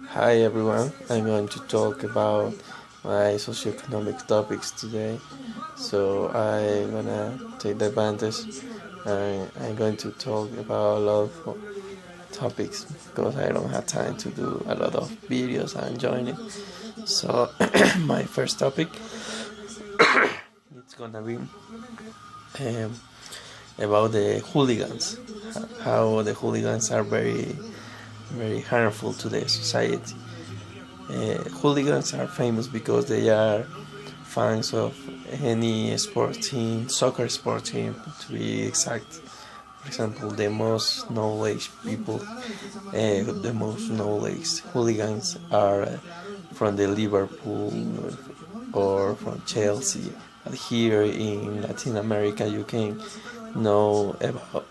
Hi everyone, I'm going to talk about my socioeconomic topics today. So I'm gonna take the advantage and I'm going to talk about a lot of topics because I don't have time to do a lot of videos and joining. So my first topic it's gonna be um, about the hooligans, how the hooligans are very harmful to the society. Hooligans are famous because they are fans of any sport team, soccer sport team to be exact. For example, the most knowledge people, the most knowledge hooligans are from the Liverpool or from Chelsea. But here in Latin America, you can know about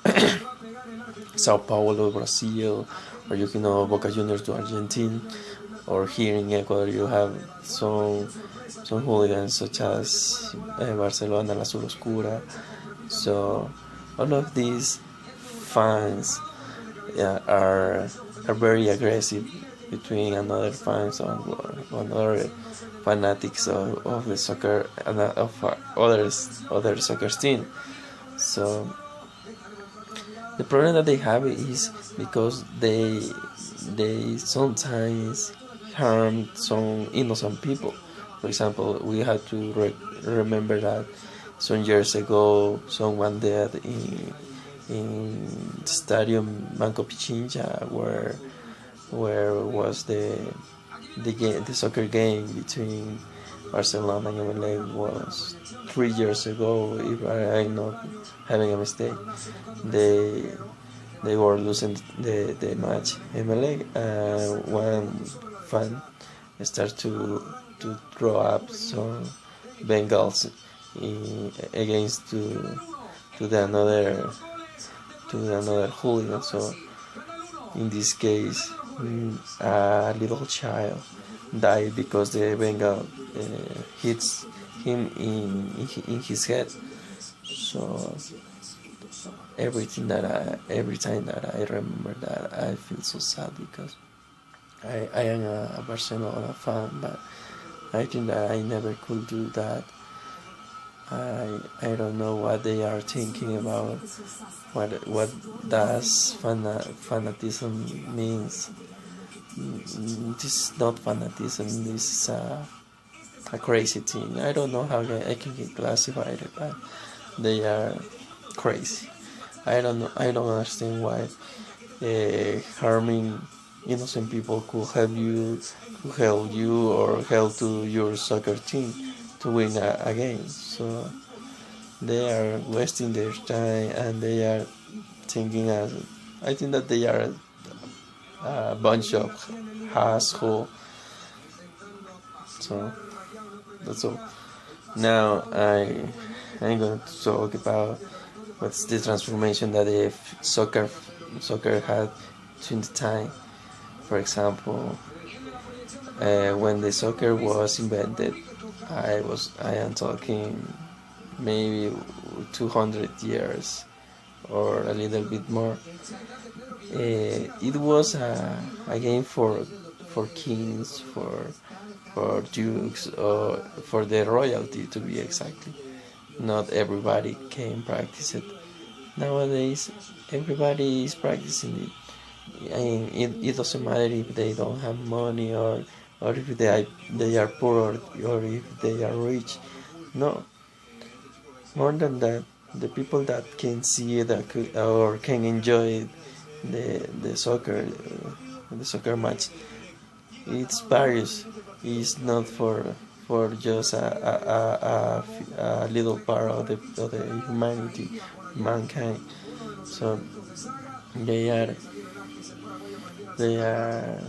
Sao Paulo, Brazil, or you can know Boca Juniors to Argentina, or here in Ecuador you have some hooligans such as Barcelona, La Azul Oscura. So all of these fans are very aggressive between another fans or another fanatics of the soccer and of other soccer team. So the problem that they have is because they sometimes harm some innocent people. For example, we have to remember that some years ago someone died in Stadium Banco Pichincha where was the soccer game between Barcelona and Emelec was 3 years ago, if I'm not having a mistake. They they were losing the match. Emelec, one fan started to throw up some Bengals against to the another hooligan. So in this case, a little child died because the Bengal hits him in his head. So every time that I remember that, I feel so sad because I am a Barcelona fan, but I think that I never could do that. I don't know what they are thinking about. What does fanatism means? This is not fanatism. This is a crazy thing. I don't know how I can classify it, but they are crazy. I don't know. I don't understand why harming innocent people could help you or help to your soccer team to win a game. So they are wasting their time and they are thinking as I think that they are a bunch of asshole. So that's all. Now I'm going to talk about what's the transformation that the soccer had during the time. For example, when the soccer was invented, I am talking maybe 200 years or a little bit more. It was a game for kings, for dukes, or for the royalty to be exactly. Not everybody can practice it. Nowadays, everybody is practicing it. And it doesn't matter if they don't have money or if they are poor or if they are rich. No, more than that, the people that can see it or can enjoy the soccer match, it's various. It's not for just a little part of the humanity, mankind. So they are they are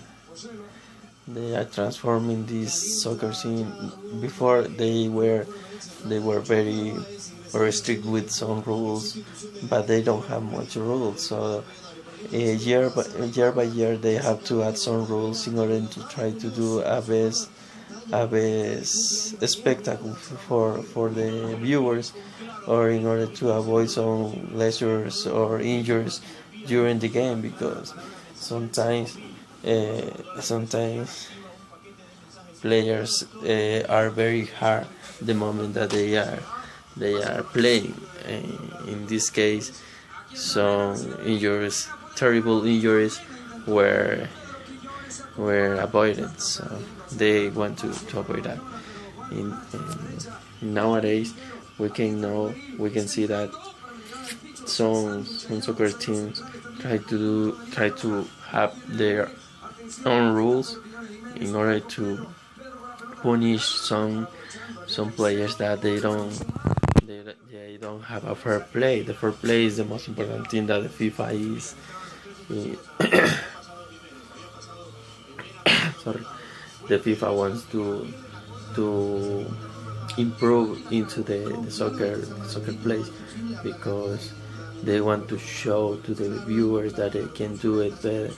they are transforming this soccer scene. Before they were very strict with some rules, but they don't have much rules. So year by year they have to add some rules in order to try to do a best spectacle for the viewers, or in order to avoid some lessors or injuries during the game, because sometimes sometimes players are very hard the moment that they are playing. In this case, some injuries, terrible injuries, were avoided. So they want to avoid that. Nowadays, we can see that some soccer teams try to have their own rules in order to punish some players that they don't have a fair play. The fair play is the most important thing that the FIFA is. Sorry, the FIFA wants to improve into the soccer plays, because they want to show to the viewers that they can do it better.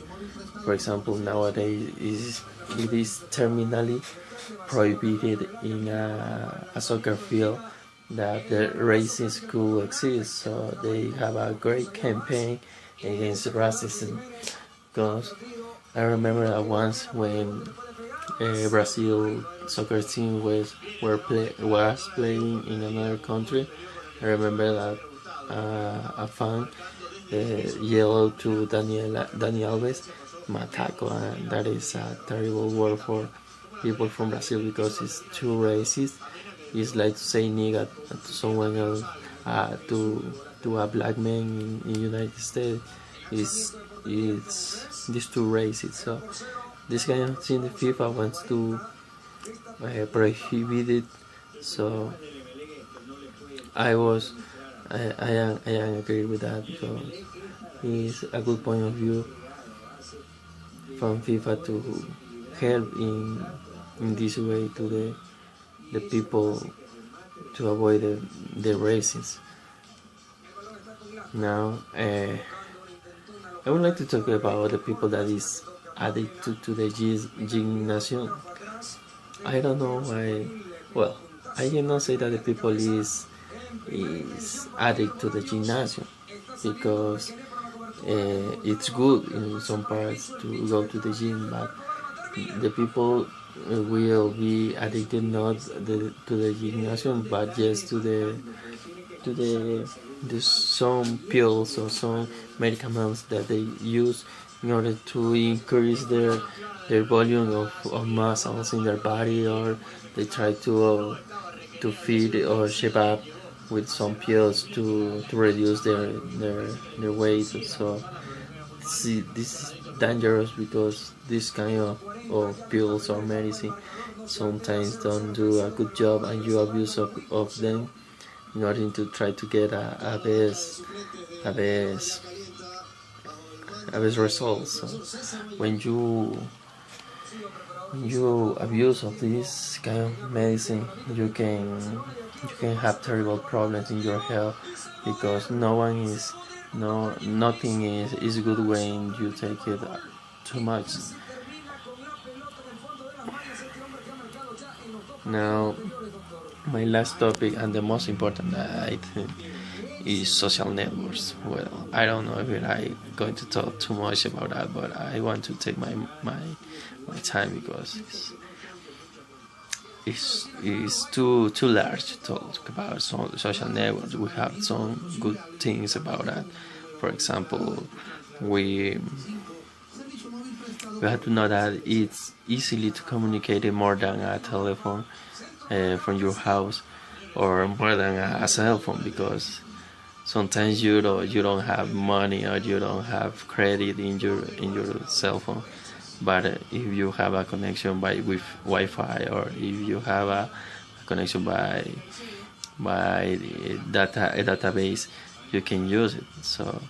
For example, nowadays it is terminally prohibited in a soccer field that the racism could exist. So they have a great campaign against racism. Because I remember that once when Brazil soccer team was playing in another country, I remember that a fan yelled to Dani Alves, "Mataco," and that is a terrible word for people from Brazil because it's too racist. It's like to say nigga to someone else, to a black man in United States. It's this too racist. So this kind of thing the FIFA wants to prohibit it. So I am agree with that, because it's a good point of view from FIFA to help in this way to the people to avoid the racism. Now I would like to talk about the people that is addicted to the gymnasium. I don't know why. Well, I cannot say that the people is addicted to the gymnasium, because it's good in some parts to go to the gym, but the people will be addicted not to the gymnasium, but just to the some pills or some medicaments that they use in order to increase their volume of muscles in their body, or they try to feed or shape up with some pills to reduce their weight. So see, this is dangerous, because this kind of pills or medicine sometimes don't do a good job, and you abuse of them in order to try to get a best results. So when you abuse of this kind of medicine, you can have terrible problems in your health, because nothing is good when you take it too much. Now, my last topic, and the most important, I think, is social networks. Well, I don't know if I'm going to talk too much about that, but I want to take my time, because it's too large to talk about social networks. We have some good things about that. For example, we have to know that it's easily to communicate more than a telephone from your house, or more than a cell phone, because sometimes you don't have money, or you don't have credit in your cell phone. But if you have a connection with Wi-Fi, or if you have a connection by a database, you can use it. So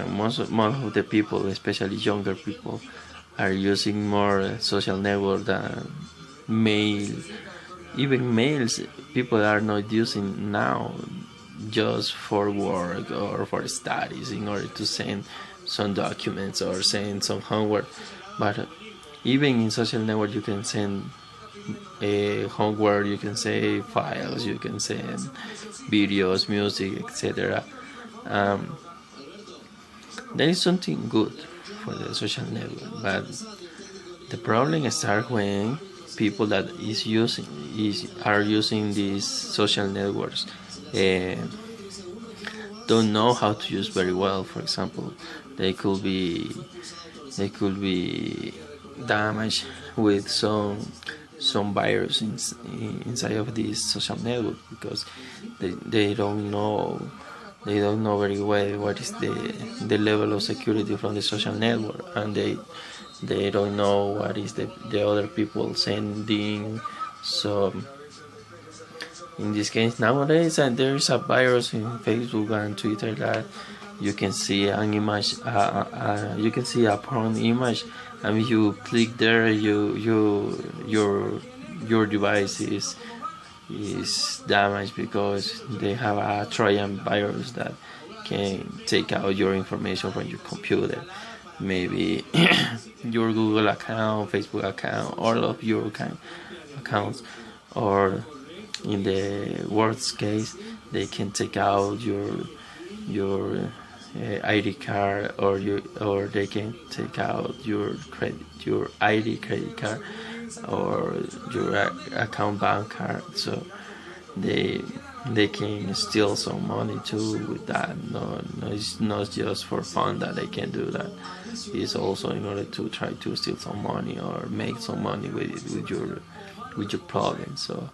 most of the people, especially younger people, are using more social network than mail. Even mails, people are not using now just for work or for studies, in order to send some documents or send some homework. But even in social network, you can send homework, you can send files, you can send videos, music, etc. There is something good for the social network. But the problem starts when people that are using these social networks uh, don't know how to use very well. For example, they could be damaged with some virus inside of this social network, because they don't know very well what is the level of security from the social network, and they don't know what is the other people sending. So in this case nowadays, there is a virus in Facebook and Twitter that you can see an image, you can see a porn image, and if you click there, your device is damaged because they have a Trojan virus that can take out your information from your computer, maybe your Google account, Facebook account, all of your accounts, or in the worst case, they can take out your ID card, or they can take out your ID credit card, or your account bank card. So they can steal some money too with that. No, it's not just for fun that they can do that. It's also in order to try to steal some money or make some money with your problem. So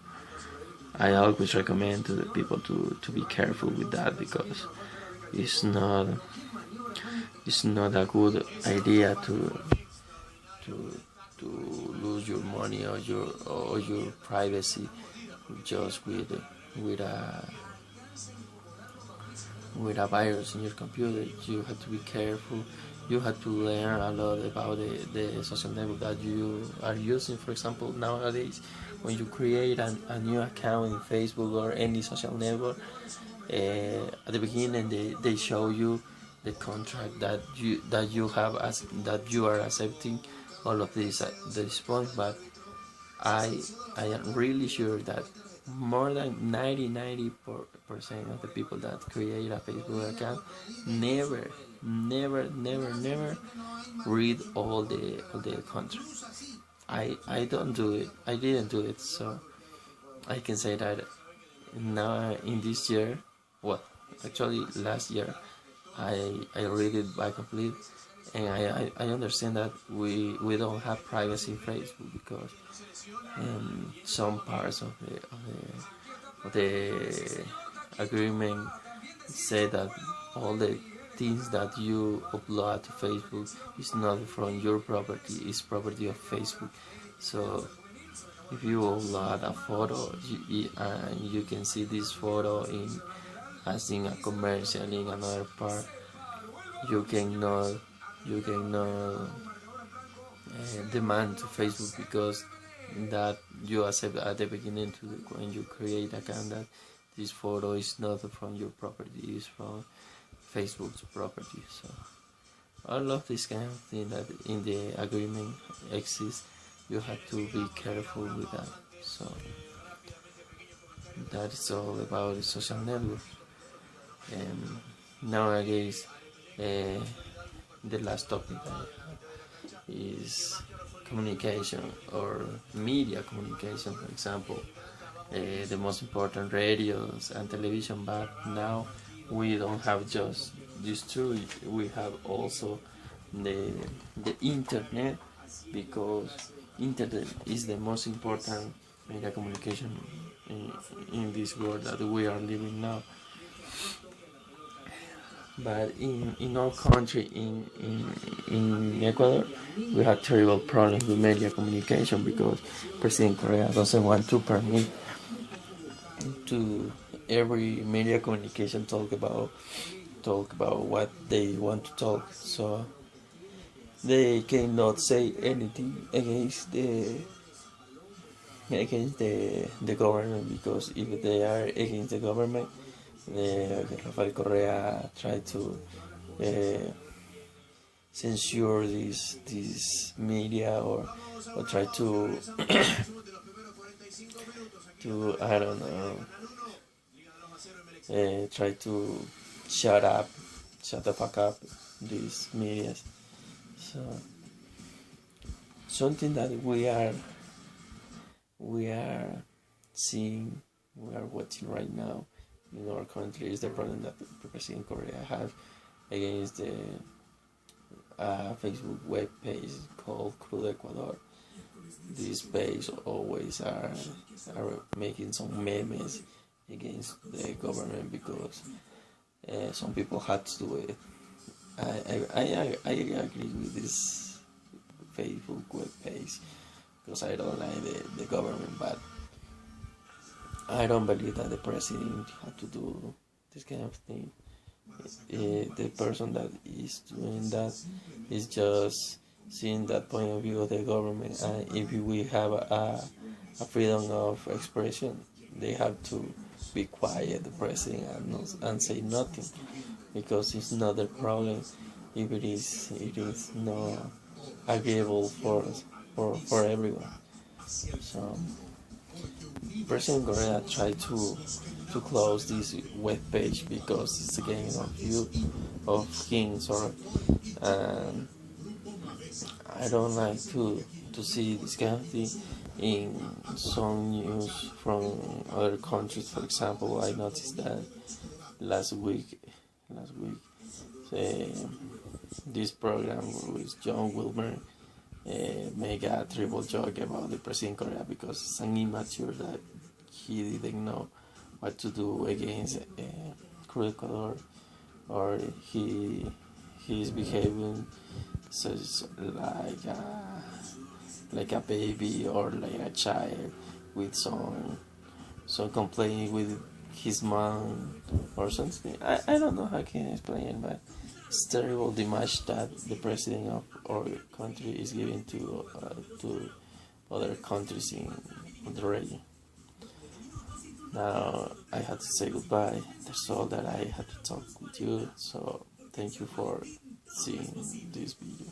I always recommend to the people to be careful with that, because it's not a good idea to lose your money or your privacy just with a virus in your computer. You have to be careful. You have to learn a lot about the social network that you are using. For example, nowadays, when you create a new account in Facebook or any social network, at the beginning they show you the contract that you have, as that you are accepting all of this at this point. But I am really sure that more than 90% of the people that create a Facebook account never read all the contracts. I don't do it. I didn't do it, so I can say that now in this year, well, actually last year, I read it by complete, and I understand that we don't have privacy in Facebook, because some parts of the agreement say that all the things that you upload to Facebook is not from your property, it's property of Facebook. So if you upload a photo, you can see this photo as in a commercial in another part, you cannot demand to Facebook, because that you accept at the beginning when you create account that this photo is not from your property, it's from Facebook's property. So all of this kind of thing that in the agreement exists, you have to be careful with that. So that is all about the social network. Nowadays, the last topic I have is communication or media communication. For example, the most important radios and television, but now we don't have just these two. We have also the internet, because internet is the most important media communication in this world that we are living now. But in our country, in Ecuador, we have terrible problems with media communication, because President Correa doesn't want to permit to every media communication talk about what they want to talk. So they cannot say anything against the government, because if they are against the government, Rafael Correa tried to censure this media, or try to I don't know, try to shut the fuck up these medias. So something that we are seeing, we are watching right now in our country is the problem that the President Korea has against the Facebook web page called Crudo Ecuador. This page always are making some memes against the government because some people had to do it. I agree with this Facebook web page because I don't like the government, but I don't believe that the president had to do this kind of thing. The person that is doing that is just seeing that point of view of the government, and if we have a freedom of expression, they have to be quiet, the president, and say nothing, because it's not their problem if it is not agreeable for everyone. So President Korea tried to close this web page because it's against of view of him. Sorry, and I don't like to see this kind of thing in some news from other countries. For example, I noticed that last week, this program with John Wilmer make a triple joke about the president Korea because it's an immature that he didn't know what to do against Crudo Ecuador, or he's behaving such like a baby or like a child with some complaining with his mom or something. I don't know how I can explain it, but it's terrible the image that the president of our country is giving to other countries in the region. Now I had to say goodbye. That's all that I had to talk with you. So thank you for seeing this video.